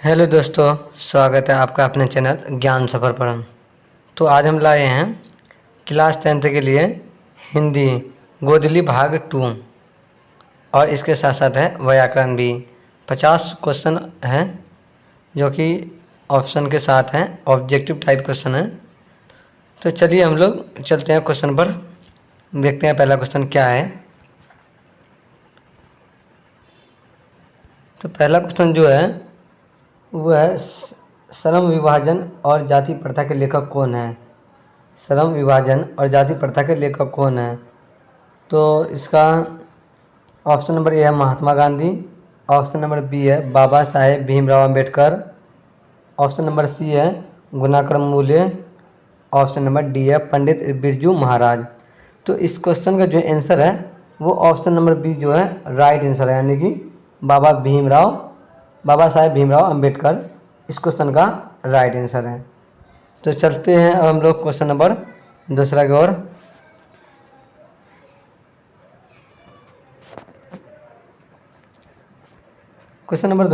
Hello दोस्तों, स्वागत है आपका अपने चैनल ज्ञान सफ़र पर। तो आज हम लाए हैं क्लास 10th के लिए हिंदी गोदली भाग 2 और इसके साथ साथ है व्याकरण भी। 50 क्वेश्चन हैं जो कि ऑप्शन के साथ हैं, ऑब्जेक्टिव टाइप क्वेश्चन है। तो चलिए हम लोग चलते हैं क्वेश्चन पर, देखते हैं पहला क्वेश्चन क्या है। तो पहला क्वेश्चन जो है वो है श्रम विभाजन और जाति प्रथा के लेखक कौन है। श्रम विभाजन और जाति प्रथा के लेखक कौन है। तो इसका ऑप्शन नंबर ए है Mahatma Gandhi, option number B है Baba Saheb Bhimrao Ambedkar, option number C है गुणाकर्म मूल्य, ऑप्शन नंबर डी है पंडित बिरजू महाराज। तो इस क्वेश्चन का जो आंसर है वो ऑप्शन नंबर बी जो है राइट आंसर है, यानी कि बाबा साहेब भीमराव अंबेडकर इस क्वेश्चन का राइट आंसर है। तो चलते हैं अब हम लोग क्वेश्चन नंबर दूसरा की ओर। क्वेश्चन नंबर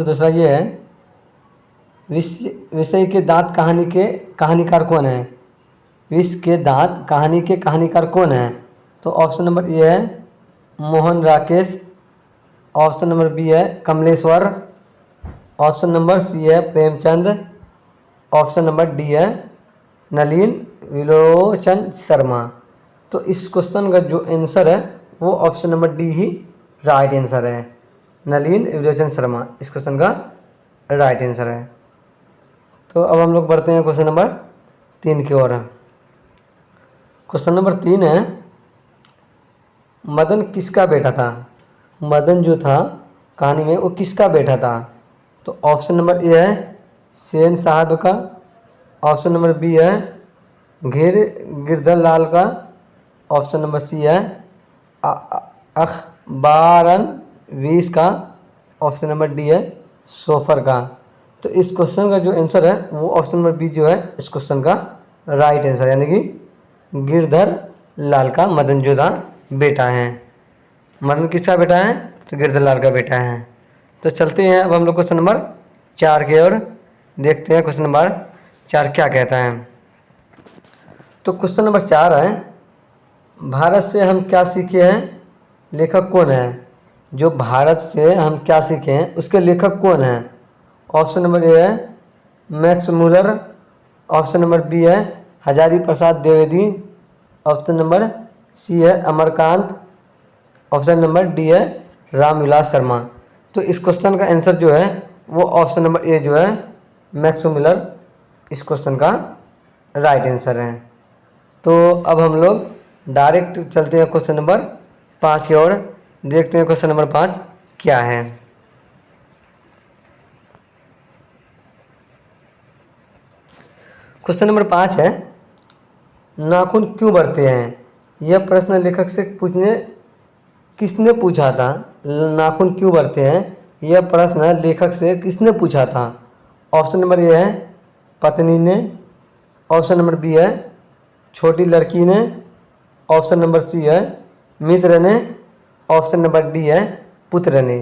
दूसरा ये है विषय के दांत कहानी के कहानीकार कौन है। विष के दांत कहानी के कहानीकार कौन है। तो ऑप्शन नंबर ए है Mohan Rakesh, option number B है कमलेश्वर, ऑप्शन नंबर सी है प्रेमचंद, ऑप्शन नंबर डी है नलिन विलोचन शर्मा। तो इस क्वेश्चन का जो आंसर है वो ऑप्शन नंबर डी ही राइट आंसर है, नलिन विलोचन शर्मा इस क्वेश्चन का राइट आंसर है। तो अब हम लोग बढ़ते हैं क्वेश्चन नंबर 3 की ओर। क्वेश्चन नंबर 3 है मदन किसका बेटा था। मदन जो था कहानी में वो किसका बेटा था। तो ऑप्शन नंबर ए है सेन साहब का, ऑप्शन नंबर बी है गिरधर लाल का, ऑप्शन नंबर सी है अखबारन वीस का, ऑप्शन नंबर डी है सोफर का। तो इस क्वेश्चन का जो आंसर है वो ऑप्शन नंबर बी जो है इस क्वेश्चन का राइट आंसर, यानी कि गिरधर लाल का मदन जो था बेटा है। मदन किसका बेटा है। तो गिरधर लाल का बेटा है। तो चलते हैं अब हम लोग क्वेश्चन नंबर 4 की ओर, देखते हैं क्वेश्चन नंबर 4 क्या कहता है। तो क्वेश्चन नंबर 4 है भारत से हम क्या सीखे हैं, लेखक कौन है। जो भारत से हम क्या सीखे हैं उसके लेखक कौन है। ऑप्शन नंबर ए है Max Muller, option number B है Hazari Prasad Dwivedi, option number C है अमरकांत, ऑप्शन नंबर डी है रामविलास शर्मा। तो इस क्वेश्चन का आंसर जो है वो ऑप्शन नंबर ए जो है मैक्स मुलर इस क्वेश्चन का राइट आंसर है। तो अब हम लोग डायरेक्ट चलते हैं क्वेश्चन नंबर 5 की ओर, देखते हैं क्वेश्चन नंबर 5 क्या है। क्वेश्चन नंबर 5 है नाखून क्यों बढ़ते हैं। यह प्रश्न लेखक से किसने पूछा था। नाखून क्यों बढ़ते हैं यह प्रश्न लेखक से किसने पूछा था। ऑप्शन नंबर ए है पत्नी ने, ऑप्शन नंबर बी है छोटी लड़की ने, ऑप्शन नंबर सी है मित्र ने, ऑप्शन नंबर डी है पुत्र ने।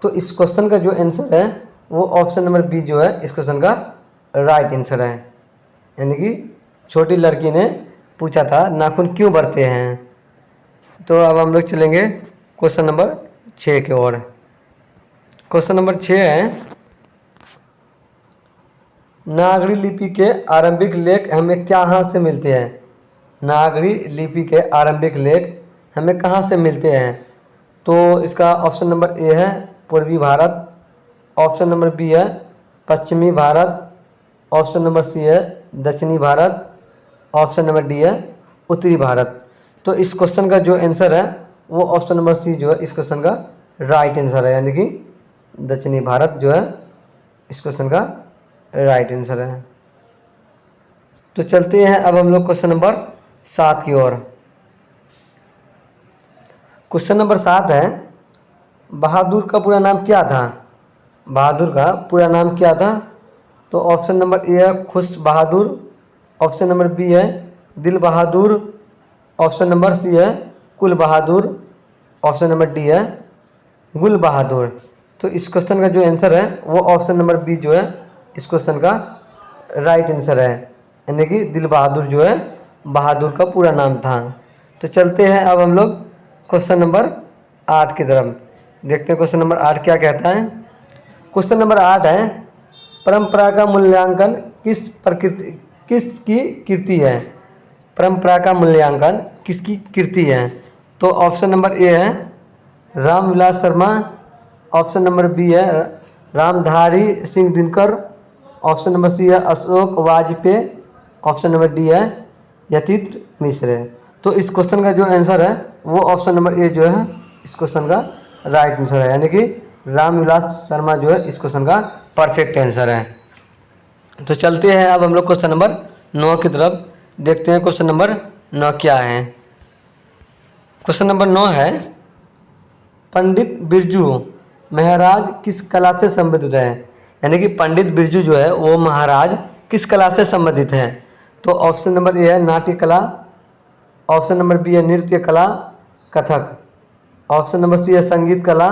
तो इस क्वेश्चन का जो आंसर है वो ऑप्शन नंबर बी जो है इस क्वेश्चन का राइट आंसर है, यानी कि छोटी लड़की ने पूछा था नाखून क्यों बढ़ते हैं। तो अब हम लोग चलेंगे क्वेश्चन नंबर 6 की ओर। क्वेश्चन नंबर 6 है नागरी लिपि के आरंभिक लेख हमें कहाँ से मिलते हैं। नागरी लिपि के आरंभिक लेख हमें कहाँ से मिलते हैं। तो इसका ऑप्शन नंबर ए है पूर्वी भारत, ऑप्शन नंबर बी है पश्चिमी भारत, ऑप्शन नंबर सी है दक्षिणी भारत, ऑप्शन नंबर डी है उत्तरी भारत। तो इस क्वेश्चन का जो आंसर है वो ऑप्शन नंबर सी जो है इस क्वेश्चन का राइट आंसर है, यानी कि दक्षिणी भारत जो है इस क्वेश्चन का राइट आंसर है। तो चलते हैं अब हम लोग क्वेश्चन नंबर 7 की ओर। क्वेश्चन नंबर 7 है बहादुर का पूरा नाम क्या था। बहादुर का पूरा नाम क्या था। तो ऑप्शन नंबर ए है खुश बहादुर, ऑप्शन नंबर बी है दिल बहादुर, ऑप्शन नंबर सी है कुल बहादुर, ऑप्शन नंबर डी है गुल बहादुर। तो इस क्वेश्चन का जो आंसर है वो ऑप्शन नंबर बी जो है इस क्वेश्चन का राइट आंसर है, यानी कि दिल बहादुर जो है बहादुर का पूरा नाम था। तो चलते हैं अब हम लोग क्वेश्चन नंबर 8 की तरफ, देखते हैं क्वेश्चन नंबर 8 क्या कहता है। क्वेश्चन नंबर 8 है, परंपरा का मूल्यांकन किसकी कृति है। परंपरा का मूल्यांकन किसकी कृति है। तो ऑप्शन नंबर ए है Ramvilas Sharma, option number B है Ramdhari Singh Dinkar, option number C है Ashok Vajpeyi, option number D है यतीन्द्र मिश्र। तो इस क्वेश्चन का जो आंसर है वो ऑप्शन नंबर ए जो है इस क्वेश्चन का राइट आंसर है, यानी कि रामविलास शर्मा जो है इस क्वेश्चन का परफेक्ट आंसर है। तो चलते हैं अब हम लोग क्वेश्चन नंबर 9 की तरफ, देखते हैं क्वेश्चन नंबर 9 क्या है। क्वेश्चन नंबर 9 है, पंडित बिरजू महाराज किस कला से संबंधित है। यानी कि पंडित बिरजू जो है वो महाराज किस कला से संबंधित है। तो ऑप्शन नंबर ए है नाट्य कला, ऑप्शन नंबर बी है नृत्य कला कथक, ऑप्शन नंबर सी है संगीत कला,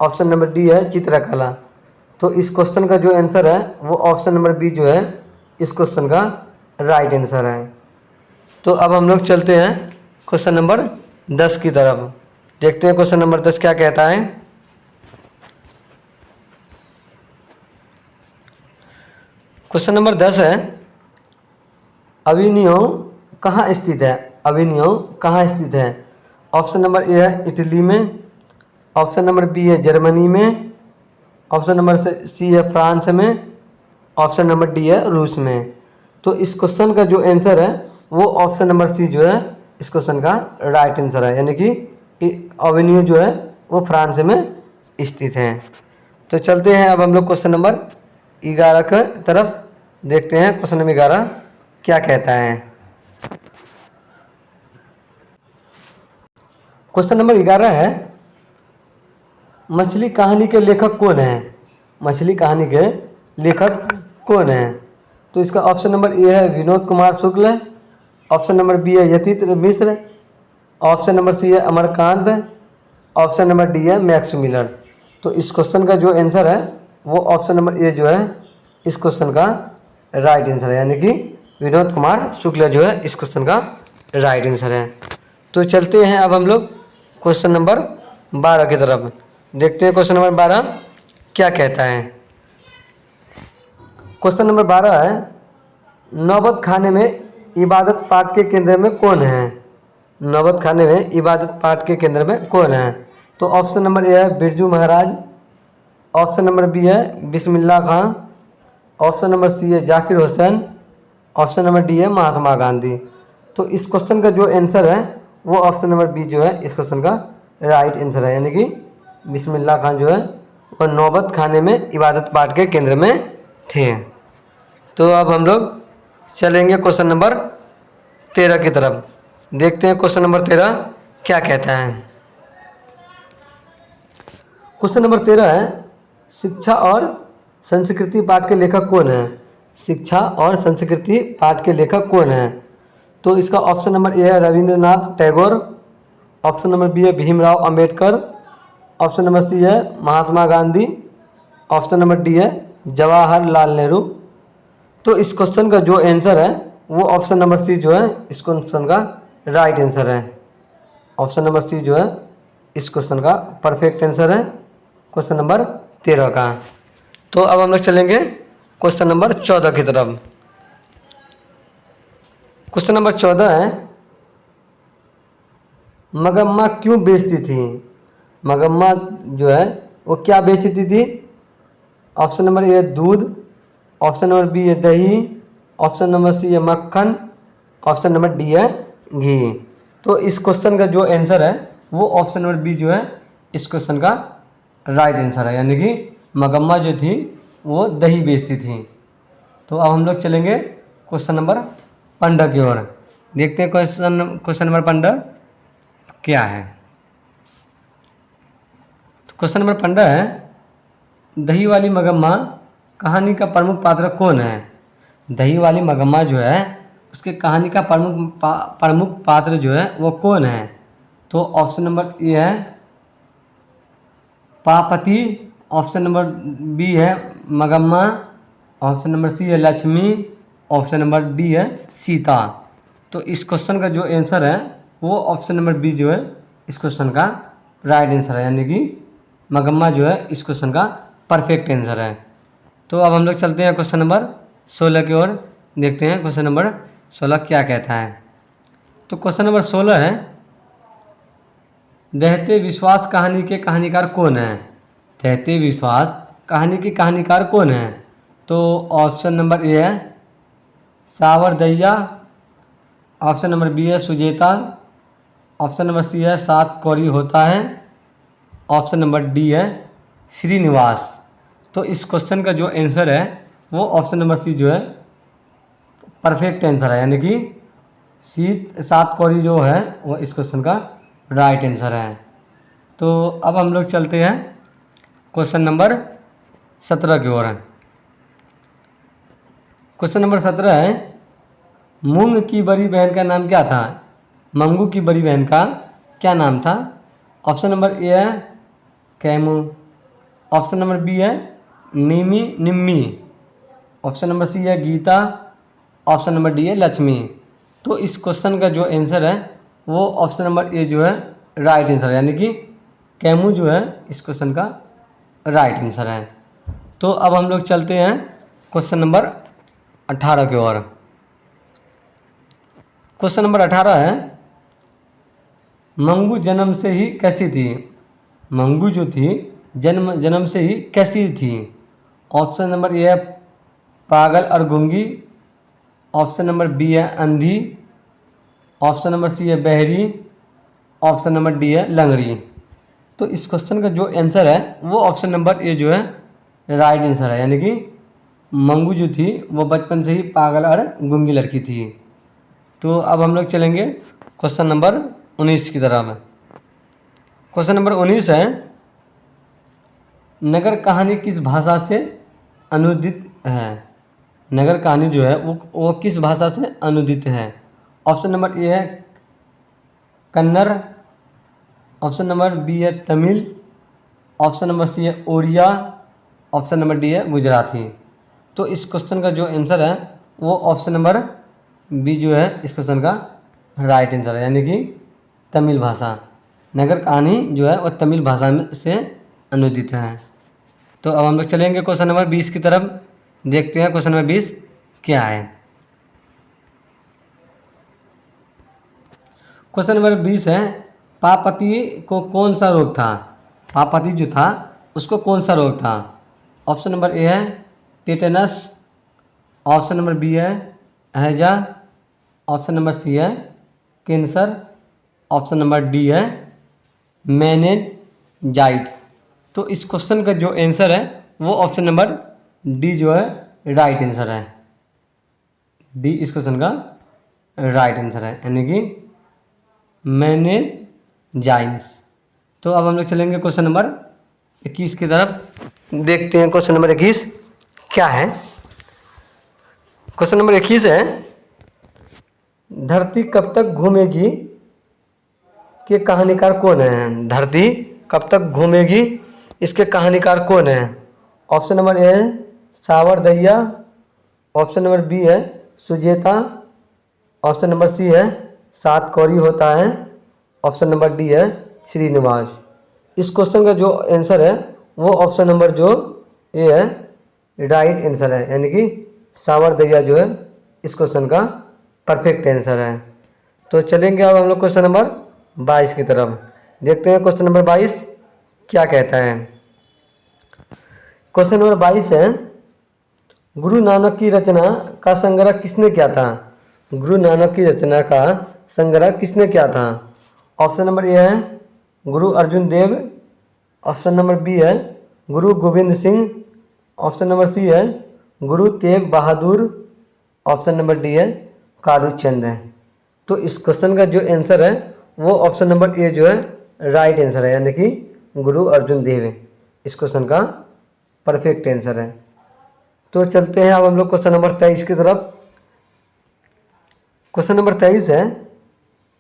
ऑप्शन नंबर डी है चित्रकला। तो इस क्वेश्चन का जो आंसर है वो ऑप्शन नंबर बी जो है इस क्वेश्चन का राइट आंसर है। तो अब हम लोग चलते हैं क्वेश्चन नंबर 10 की तरफ, देखते हैं क्वेश्चन नंबर 10 क्या कहता है। क्वेश्चन नंबर 10 है, अविनियो कहाँ स्थित है। अविनियो कहाँ स्थित है। ऑप्शन नंबर ए है इटली में, ऑप्शन नंबर बी है जर्मनी में, ऑप्शन नंबर सी है फ्रांस में, ऑप्शन नंबर डी है रूस में। तो इस क्वेश्चन का जो आंसर है वो ऑप्शन नंबर सी जो है इस क्वेश्चन का राइट आंसर है, यानी कि अवेन्यू जो है वो फ्रांस में स्थित है। तो चलते हैं अब हम लोग क्वेश्चन नंबर 11 की तरफ, देखते हैं क्वेश्चन नंबर 11 क्या कहता है। क्वेश्चन नंबर 11 है, मछली कहानी के लेखक कौन है। मछली कहानी के लेखक कौन है। तो इसका ऑप्शन नंबर ए है Vinod Kumar Shukla, option number B है यतीन्द्र मिश्र, ऑप्शन नंबर सी है अमरकांत, ऑप्शन नंबर डी है मैक्स मिलर। तो इस क्वेश्चन का जो आंसर है वो ऑप्शन नंबर ए जो है इस क्वेश्चन का राइट आंसर है, यानी कि विनोद कुमार शुक्ल जो है इस क्वेश्चन का राइट आंसर है। तो चलते हैं अब हम लोग क्वेश्चन नंबर 12 की तरफ, देखते हैं क्वेश्चन नंबर 12 क्या कहता है। क्वेश्चन नंबर 12 है, नौबत खाने में इबादत पाठ के केंद्र में कौन है। नौबत खाने में इबादत पाठ के केंद्र में कौन है। तो ऑप्शन नंबर ए है Birju Maharaj, option number B है बिस्मिल्लाह खां, ऑप्शन नंबर सी है Zakir Hussain, option number D है महात्मा गांधी। तो इस क्वेश्चन का जो आंसर है वो ऑप्शन नंबर बी जो है इस क्वेश्चन का राइट आंसर है, यानी कि बिस्मिल्लाह खां जो है वो नौबत खाने में इबादत पाठ के केंद्र में थे। तो अब हम लोग चलेंगे क्वेश्चन नंबर 13 की तरफ, देखते हैं क्वेश्चन नंबर 13 क्या कहता है। क्वेश्चन नंबर 13 है, शिक्षा और संस्कृति पाठ के लेखक कौन है। शिक्षा और संस्कृति पाठ के लेखक कौन है। तो इसका ऑप्शन नंबर ए है Rabindranath Tagore, option number B है Bhimrao Ambedkar, option number C है Mahatma Gandhi, option number D है जवाहरलाल नेहरू। तो इस क्वेश्चन का जो आंसर है वो ऑप्शन नंबर सी जो है इस क्वेश्चन का राइट आंसर है। ऑप्शन नंबर सी जो है इस क्वेश्चन का परफेक्ट आंसर है क्वेश्चन नंबर 13 का। तो अब हम लोग चलेंगे क्वेश्चन नंबर 14 की तरफ। क्वेश्चन नंबर 14 है, मगम्मा क्यों बेचती थी। मगम्मा जो है वो क्या बेचती थी। ऑप्शन नंबर ए है दूध, ऑप्शन नंबर बी है दही, ऑप्शन नंबर सी है मक्खन, ऑप्शन नंबर डी है घी। तो इस क्वेश्चन का जो आंसर है वो ऑप्शन नंबर बी जो है इस क्वेश्चन का राइट आंसर है, यानी कि मगम्मा जो थी वो दही बेचती थी। तो अब हम लोग चलेंगे क्वेश्चन नंबर 15 की ओर, देखते हैं क्वेश्चन नंबर 15 क्या है। तो क्वेश्चन नंबर 15 है, दही वाली मगम्मा कहानी का प्रमुख पात्र कौन है। दही वाली मगम्मा जो है उसके कहानी का प्रमुख पात्र जो है वो कौन है। तो ऑप्शन नंबर ए है पापति, ऑप्शन नंबर बी है मगम्मा, ऑप्शन नंबर सी है लक्ष्मी, ऑप्शन नंबर डी है सीता। तो इस क्वेश्चन का जो आंसर है वो ऑप्शन नंबर बी जो है इस क्वेश्चन का राइट आंसर है, यानी कि मगम्मा जो है इस क्वेश्चन का परफेक्ट आंसर है। तो अब हम लोग चलते हैं क्वेश्चन नंबर 16 की ओर, देखते हैं क्वेश्चन नंबर 16 क्या कहता है। तो क्वेश्चन नंबर 16 है, दहते विश्वास कहानी के कहानीकार कौन है? दहते विश्वास कहानी के कहानीकार कौन है? तो ऑप्शन नंबर ए है सावरदैया, ऑप्शन नंबर बी है सुजेता, ऑप्शन नंबर सी है सात कौड़ी होता है, ऑप्शन नंबर डी है श्रीनिवास। तो इस क्वेश्चन का जो आंसर है वो ऑप्शन नंबर सी जो है परफेक्ट आंसर है, यानी कि सात कौड़ी जो है वो इस क्वेश्चन का राइट आंसर है। तो अब हम लोग चलते हैं क्वेश्चन नंबर 17 की ओर। क्वेश्चन नंबर 17 है, मूंग की बड़ी बहन का नाम क्या था? मंगू की बड़ी बहन का क्या नाम था? ऑप्शन नंबर ए है कैमू, ऑप्शन नंबर बी है निमी निम्मी, ऑप्शन नंबर सी है गीता, ऑप्शन नंबर डी है लक्ष्मी। तो इस क्वेश्चन का जो आंसर है वो ऑप्शन नंबर ए जो है राइट आंसर है, यानी कि कैमू जो है इस क्वेश्चन का राइट आंसर है। तो अब हम लोग चलते हैं क्वेश्चन नंबर 18 की ओर। क्वेश्चन नंबर 18 है, मंगू जन्म से ही कैसी थी? मंगू जो थी जन्म से ही कैसी थी? ऑप्शन नंबर ए है पागल और गूंगी, ऑप्शन नंबर बी है अंधी, ऑप्शन नंबर सी है बहरी, ऑप्शन नंबर डी है लंगड़ी। तो इस क्वेश्चन का जो आंसर है वो ऑप्शन नंबर ए जो है राइट आंसर है, यानी कि मंगू जो थी वो बचपन से ही पागल और गूंगी लड़की थी। तो अब हम लोग चलेंगे क्वेश्चन नंबर 19 की तरफ। क्वेश्चन नंबर 19 है, नगर कहानी किस भाषा से अनुदित है? नगर कहानी जो है वो किस भाषा से अनुदित है? ऑप्शन नंबर ए है कन्नड़, ऑप्शन नंबर बी है तमिल, ऑप्शन नंबर सी है उड़िया, ऑप्शन नंबर डी है गुजराती। तो इस क्वेश्चन का जो आंसर है वो ऑप्शन नंबर बी जो है इस क्वेश्चन का राइट आंसर है, यानी कि तमिल भाषा। नगर कहानी जो है वो तमिल भाषा में से अनुदित है। तो अब हम लोग चलेंगे क्वेश्चन नंबर 20 की तरफ, देखते हैं क्वेश्चन नंबर 20 क्या है। क्वेश्चन नंबर 20 है, पापति को कौन सा रोग था? पापति जो था उसको कौन सा रोग था? ऑप्शन नंबर ए है टेटनस, ऑप्शन नंबर बी है हैजा, ऑप्शन नंबर सी है कैंसर, ऑप्शन नंबर डी है मेनिंजाइटिस। तो इस क्वेश्चन का जो आंसर है वो ऑप्शन नंबर डी जो है राइट आंसर है। डी इस क्वेश्चन का राइट आंसर है, यानी कि मेनिंजाइटिस। तो अब हम लोग चलेंगे क्वेश्चन नंबर 21 की तरफ, देखते हैं क्वेश्चन नंबर 21 क्या है। क्वेश्चन नंबर 21 है, धरती कब तक घूमेगी के कहानीकार कौन है? धरती कब तक घूमेगी इसके कहानीकार कौन है? ऑप्शन नंबर ए है सावरदैया, ऑप्शन नंबर बी है सुजेता, ऑप्शन नंबर सी है सात कौड़ी होता है, ऑप्शन नंबर डी है श्रीनिवास। इस क्वेश्चन का जो आंसर है वो ऑप्शन नंबर जो ए है राइट आंसर है, यानी कि सावरदैया जो है इस क्वेश्चन का परफेक्ट आंसर है। तो चलेंगे अब हम लोग क्वेश्चन नंबर 22 की तरफ, देखते हैं क्वेश्चन नंबर 22 क्या कहता है। क्वेश्चन नंबर 22 है, गुरु नानक की रचना का संग्रह किसने किया था? गुरु नानक की रचना का संग्रह किसने किया था? ऑप्शन नंबर ए है Guru Arjun Dev, option number B है Guru Gobind Singh, option number C है Guru Tegh Bahadur, option number D है कालू चंद है। तो इस क्वेश्चन का जो आंसर है वो ऑप्शन नंबर ए जो है राइट आंसर है, यानी कि गुरु अर्जुन देव इस क्वेश्चन का परफेक्ट आंसर है। तो चलते हैं अब हम लोग क्वेश्चन नंबर 23 की तरफ। क्वेश्चन नंबर 23 है,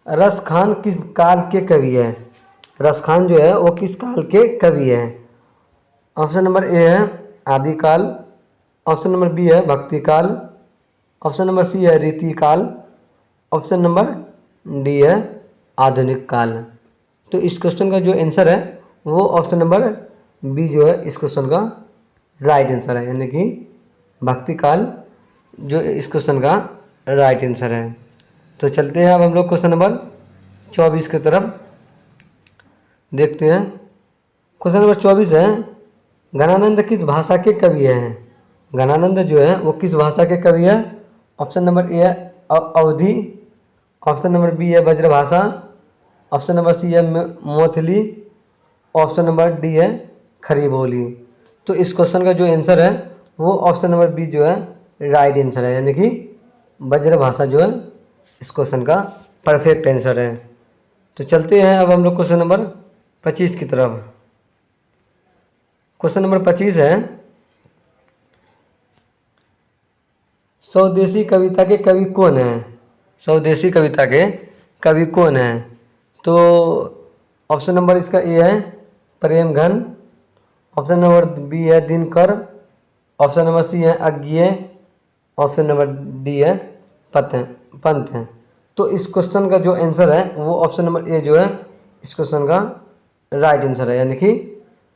रस खान किस काल के कवि है? रस खान जो है वो किस काल के कवि है? ऑप्शन नंबर ए है आदिकाल, ऑप्शन नंबर बी है भक्तिकाल, ऑप्शन नंबर सी है रीतिकाल, ऑप्शन नंबर डी है आधुनिक काल। तो इस क्वेश्चन का जो आंसर है वो ऑप्शन नंबर बी जो है इस क्वेश्चन का राइट आंसर है, यानी कि भक्ति काल जो इस क्वेश्चन का राइट आंसर है। तो चलते हैं अब हम लोग क्वेश्चन नंबर 24 की तरफ देखते हैं। क्वेश्चन नंबर 24 है गणानंद किस भाषा के कवि हैं? गणानंद जो है वो किस भाषा के कवि है? ऑप्शन नंबर ए है अवधी, ऑप्शन नंबर बी है ब्रजभाषा, ऑप्शन नंबर सी है मैथिली, ऑप्शन नंबर डी है खड़ी बोली। तो इस क्वेश्चन का जो आंसर है वो ऑप्शन नंबर बी जो है राइट आंसर है, यानी कि ब्रजभाषा जो है इस क्वेश्चन का परफेक्ट आंसर है। तो चलते हैं अब हम लोग क्वेश्चन नंबर 25 की तरफ। क्वेश्चन नंबर 25 है स्वदेशी कविता के कवि कौन हैं? स्वदेशी कविता के कवि कौन हैं? तो ऑप्शन नंबर इसका ए है प्रेमघन, ऑप्शन नंबर बी है दिनकर, ऑप्शन नंबर सी है अज्ञेय, ऑप्शन नंबर डी है पंत हैं। तो इस क्वेश्चन का जो आंसर है वो ऑप्शन नंबर ए जो है इस क्वेश्चन का राइट आंसर है, यानी कि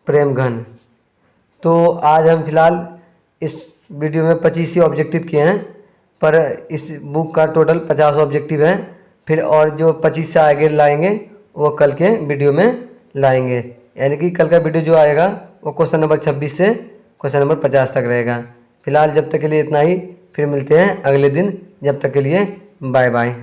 प्रेमघन। तो आज हम फिलहाल इस वीडियो में 25 ही ऑब्जेक्टिव किए हैं, पर इस बुक का टोटल 50 ऑब्जेक्टिव है। फिर और जो 25 से आगे लाएंगे वो कल के वीडियो में लाएंगे, यानी कि कल का वीडियो जो आएगा वो क्वेश्चन नंबर 26 से क्वेश्चन नंबर 50 तक रहेगा। फिलहाल जब तक के लिए इतना ही, फिर मिलते हैं अगले दिन। जब तक के लिए बाय बाय।